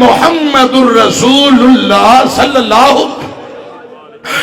محمد الرسول اللہ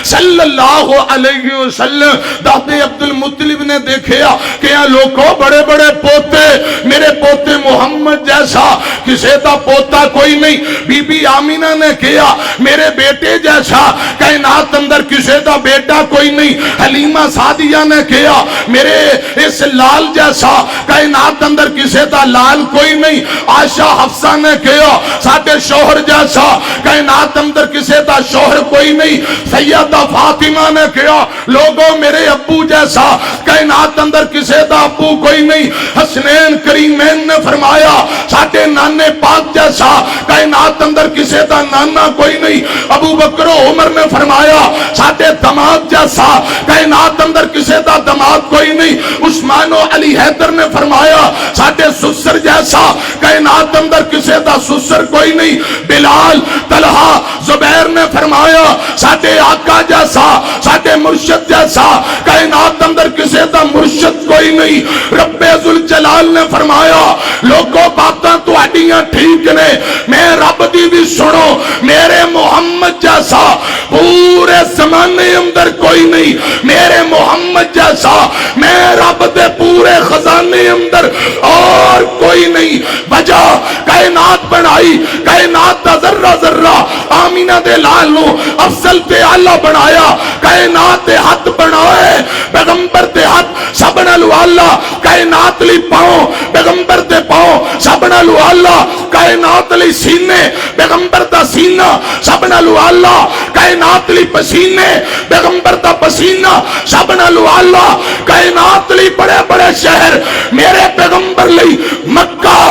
صلی اللہ علیہ وسلم دادے عبد المطلب نے دیکھیا کہ یہ لوگوں بڑے بڑے پوتے، میرے پوتے محمد جیسا کسی دا پوتا کوئی نہیں. بی بی آمینہ نے کہا میرے بیٹے جیسا کائنات اندر کسی دا بیٹا کوئی نہیں. حلیمہ سعدیہ نے کہا میرے اس لال جیسا کائنات اندر کسی دا لال کوئی نہیں. عائشہ حفصہ نے کہا ساڈے شوہر جیسا کائنات اندر کسی دا شوہر کوئی نہیں. سیدہ فاطمہ نے کہا لوگوں میرے ابو جیسا کائنات اندر کسی دا ابو کوئی نہیں. حسنین کریمین نے فرمایا ساڈے نانے پاک جیسا کائنات اندر کسی دا نانا کوئی نہیں. ابو بکر و عمر نے فرمایا ساڈے دماد جیسا کائنات اندر کسی دا دماد کوئی نہیں. عثمان و علی حیدر نے فرمایا ساڈے سسر جیسا کائنات اندر کسی دا سسر کوئی نہیں. بلال طلحہ زبیر نے فرمایا ساڈے آقا جیسا ساڈے مرشد جیسا کائنات اندر کسی دا مرشد کوئی نہیں. رب ذوالجلال نے فرمایا لوگوں باتاں تو اڈیاں ٹھیک نے میں رب دی بھی سنو میرے محمد جیسا پورے زمانے اندر کوئی نہیں. میرے محمد جیسا میں رب دے پورے خزانے اندر اور کوئی نہیں. وجہ کائنات بنائی کائنات دا ذرہ ذرہ آمینہ دے لال نو افضل تے اللہ بنایا. کائنات دے ہاتھ بنائے پیغمبر دے ہاتھ سب نالو اللہ. کائنات لی پاؤں پیغمبر دے پاؤں سب نالو اللہ. کائنات لی سینے پیغمبر دا سینہ سب نالو اللہ. کائنات لی پسینے پیغمبر دا پسینہ سب نالو اللہ. کائنات لی بڑے بڑے شہر میرے پیغمبر لی مکہ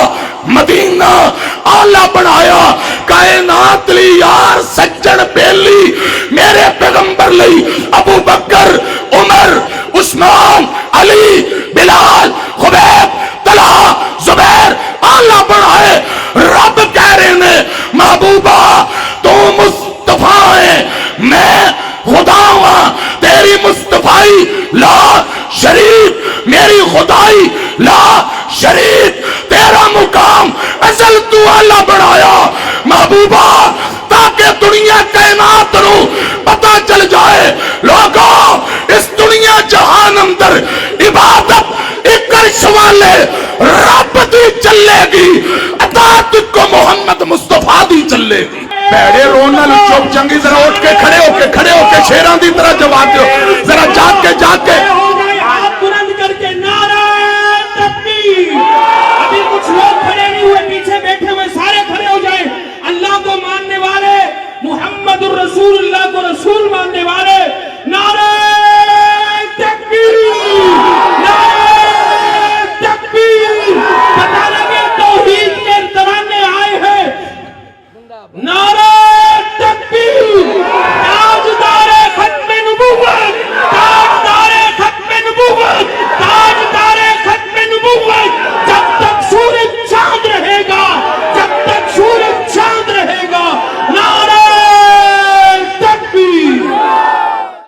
مدینہ آلہ بنایا. کائنات لی یار سجن بیلی میرے پیغمبر لی ابو بکر عمر عثمان علی بلال خبیب طلحہ زبیر آلہ بنائے. رب کہہ رہے نے محبوبہ تو مصطفیٰ ہے میں خدا ہوں. تیری مصطفائی لا شریک میری خدائی لا شریک. تیرا مقام ازل تو اللہ بنایا محبوبہ تاکہ دنیا کائنات نو پتہ چل جائے لوگوں اس دنیا جہان اندر عبادت ایک عرش والے رب دی چلے گی اطاعت کو محمد مصطفیٰ دی چلے گی. پیڑے رونا لو چوب چنگی ذرا اٹھ کے کھڑے ہو کے شیران دی طرح جواب دو ذرا جاگ کے